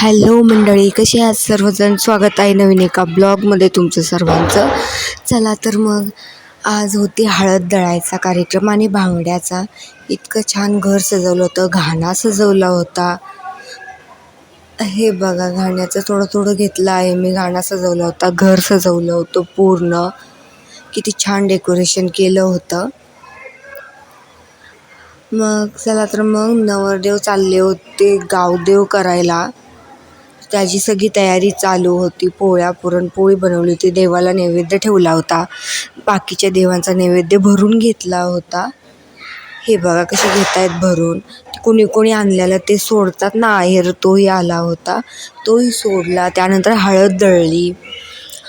Hello मंडळी, कसे आहात सर्वजण. स्वागत आहे नवीन एका ब्लॉगमध्ये तुमचं सर्वांचं. चला तर मग आज होती हळद दळायचा कार्यक्रम आणि भांगड्याचा. इतकं छान घर सजवलं होतं, घाणा सजवला होता. हे बघा, घाण्याचं थोडं थोडं घेतलं आहे मी. घाणा सजवला होता, घर सजवलं होतं पूर्ण. किती छान डेकोरेशन केलं होतं. मग चला तर मग नवरदेव चालले होते गावदेव करायला. त्याची सगळी तयारी चालू होती. पुरणपोळी बनवली होती, देवाला नैवेद्य ठेवला होता, बाकीच्या देवांचा नैवेद्य भरून घेतला होता. हे बघा कसे घेत आहेत भरून. कोणी कोणी आणलेलं ते सोडतात ना, आहेर तोही आला होता, तोही सोडला. त्यानंतर हळद दळली,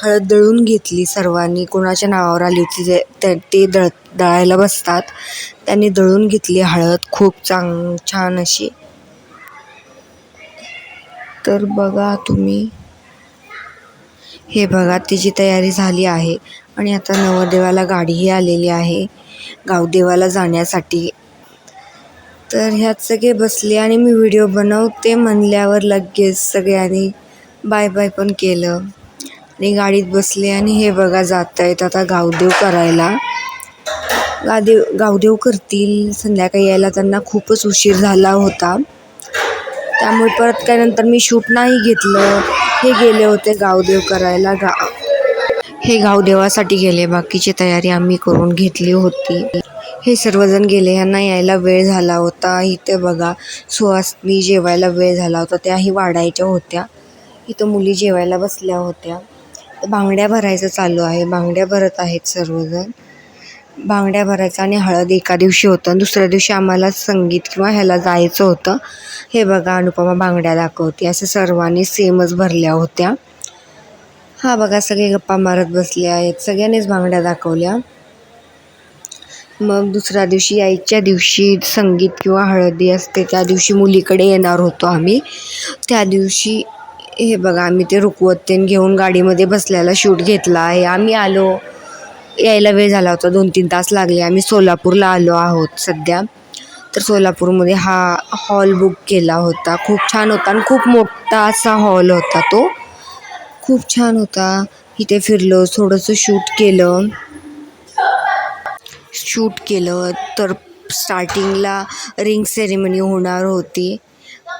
हळद दळून घेतली सर्वांनी. कोणाच्या नावावर आली होती ते दळायला बसतात, त्यांनी दळून घेतली हळद खूप छान अशी. तर बघा तुम्ही, हे बघा तिची तयारी झाली आहे. आणि आता नवरदेवाला गाडीही आलेली आहे गावदेवाला जाण्यासाठी. तर ह्यात सगळे बसले आणि मी व्हिडिओ बनवते म्हणल्यावर लगेच सगळ्यांनी बाय बाय पण केलं आणि गाडीत बसले. आणि हे बघा जात आहेत आता गावदेव करायला. गावदेव करतील. संध्याकाळी यायला त्यांना खूपच उशीर झाला होता, त्यामुळे परत काय नंतर मी शूट नाही घेतलं. हे गेले होते गावदेव करायला, हे गावदेवासाठी गेले. बाकीची तयारी आम्ही करून घेतली होती. हे सर्वजण गेले, ह्यांना यायला वेळ झाला होता. इथे बघा सुहासनी जेवायला वेळ झाला होता, त्याही वाढायच्या होत्या. इथं मुली जेवायला बसल्या होत्या. बांगड्या भरायचं चालू आहे, बांगड्या भरत आहेत सर्वजण. बांगड्या भरायचं आणि हळद एका दिवशी होतं, दुसऱ्या दिवशी आम्हाला संगीत किंवा ह्याला जायचं होतं. हे बघा अनुपमा बांगड्या दाखवते. असं सर्वांनी सेमच भरल्या होत्या. हा बघा सगळे गप्पा मारत बसले आहेत, सगळ्यांनीच बांगड्या दाखवल्या. मग दुसऱ्या दिवशी यायच्या दिवशी संगीत किंवा हळदी असते, त्या दिवशी मुलीकडे येणार होतो आम्ही. त्या दिवशी हे बघा आम्ही ते रुकवत घेऊन गाडीमध्ये बसल्याला शूट घेतला आहे. आम्ही आलो, यायला वेळ झाला होता, 2-3 तास लागले. आम्ही सोलापूरला आलो आहोत सध्या. तर सोलापूरमध्ये हा हॉल बुक केला होता. खूप छान होता आणि खूप मोठा असा हॉल होता तो. खूप छान होता. इथे फिरलो, थोडंसं शूट केलं. तर स्टार्टिंगला रिंग सेरेमनी होणार होती,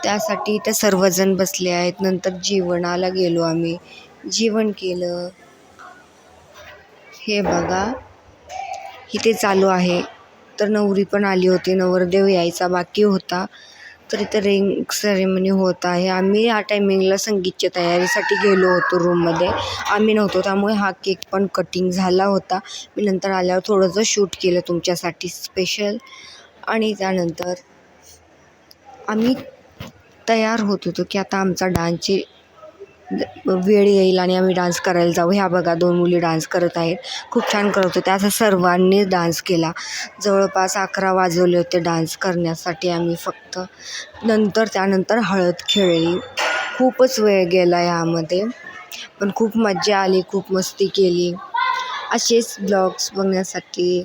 त्यासाठी इथे सर्वजण बसले आहेत. नंतर जेवणाला गेलो आम्ही, जेवण केलं. हे बघा इथे चालू आहे. तर नवरी पण आली होती, नवरदेव यायचा बाकी होता. तर इथं रिंग सेरेमनी होत आहे. आम्ही या टायमिंगला संगीतच्या तयारीसाठी गेलो होतो रूममध्ये, आम्ही नव्हतो, त्यामुळे हा केक पण कटिंग झाला होता. मी नंतर आल्यावर थोडंसं शूट केलं तुमच्यासाठी स्पेशल. आणि त्यानंतर आम्ही तयार होत होतो की आता आमचा डान्सची वेळ येईल आणि आम्ही डान्स करायला जाऊ. ह्या बघा 2 मुली डान्स करत आहेत, खूप छान करत होत्या. असं सर्वांनी डान्स केला. जवळपास 11 वाजवले होते डान्स करण्यासाठी आम्ही फक्त. त्यानंतर हळद खेळली. खूपच वेळ गेला यामध्ये, पण खूप मजा आली, खूप मस्ती केली. असेच ब्लॉग्स बघण्यासाठी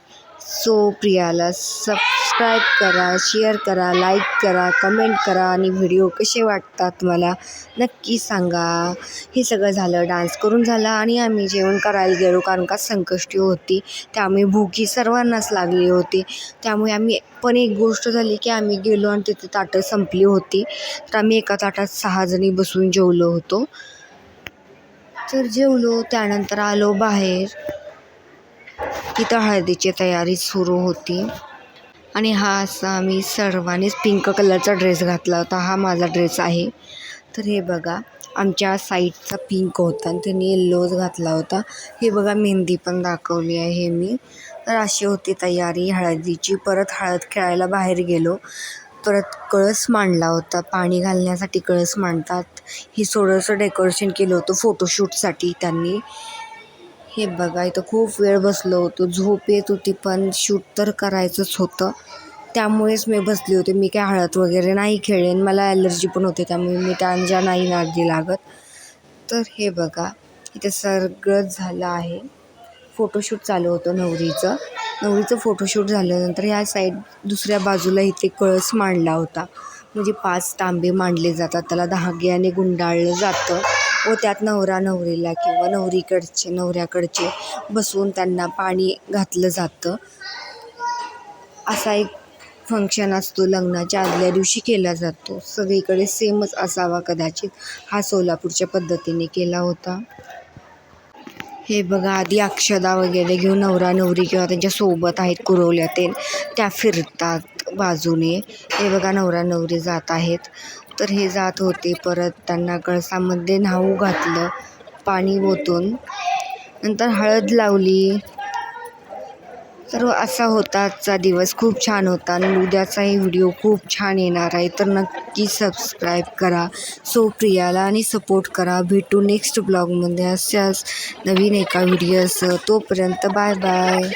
प्रियाला सबस्क्राईब करा, शेअर करा, लाईक करा, कमेंट करा आणि व्हिडिओ कसे वाटतात मला नक्की सांगा. हे सगळं झालं, डान्स करून झाला आणि आम्ही जेवण करायला गेलो, कारण का संकष्टी होती, त्यामुळे भूकी सर्वांनाच लागली होती. त्यामुळे आम्ही पण एक गोष्ट झाली की आम्ही गेलो आणि तिथे ताटं संपली होती. तर आम्ही एका ताटात 6 जणी बसून जेवलो होतो. तर जेवलो, त्यानंतर आलो बाहेर. तिथं हळदीची तयारी सुरू होती. आणि हा असा आम्ही सर्वांनीच पिंक कलरचा ड्रेस घातला होता. हा माझा ड्रेस आहे. तर हे बघा आमच्या साईडचा पिंक होता आणि त्यांनी येल्लोच घातला होता. हे बघा मेहंदी पण दाखवली आहे मी. तर अशी होती तयारी हळदीची. परत हळद खेळायला बाहेर गेलो. परत कळस मांडला होता, पाणी घालण्यासाठी कळस मांडतात. ही थोडंसं डेकोरेशन केलं होतं फोटोशूटसाठी त्यांनी. हे बघा इथं खूप वेळ बसलो होतो, झोप येत होती, पण शूट तर करायचंच होतं, त्यामुळेच मी बसली होते. मी काय हळद वगैरे नाही खेळेन, मला ॲलर्जी पण होते, त्यामुळे मी त्यांच्या नाही नादी लागत. तर हे बघा इथे सगळं झालं आहे. फोटोशूट चालू होतं नवरीचं फोटोशूट झाल्यानंतर ह्या साईड दुसऱ्या बाजूला इथे कळस मांडला होता. म्हणजे 5 तांबे मांडले जातात, त्याला धाग्याने गुंडाळलं जातं व त्यात नवरा नवरीला किंवा नवऱ्याकडचे बसवून त्यांना पाणी घातलं जातं. असा एक फंक्शन असतो, लग्नाच्या आदल्या दिवशी केला जातो. सगळीकडे सेमच असावा कदाचित, हा सोलापूरच्या पद्धतीने केला होता. हे बघा, आधी अक्षदा वगैरे घेऊन नवरा नवरी किंवा त्यांच्या सोबत आहेत कुरवल्या त्या फिरतात बाजूने. हे बघा, नवरा नवरी जात आहेत. तर हे जात होते, परत त्यांना कळसामध्ये न्हाऊ घातलं पाणी ओतून, नंतर हळद लावली. तर असा होता आजचा दिवस, खूप छान होता. आणि उद्याचाही व्हिडिओ खूप छान येणार आहे, तर नक्की सबस्क्राईब करा सो प्रियाला आणि सपोर्ट करा. भेटू नेक्स्ट ब्लॉगमध्ये अशाच नवीन एका व्हिडिओसह. तोपर्यंत बाय बाय.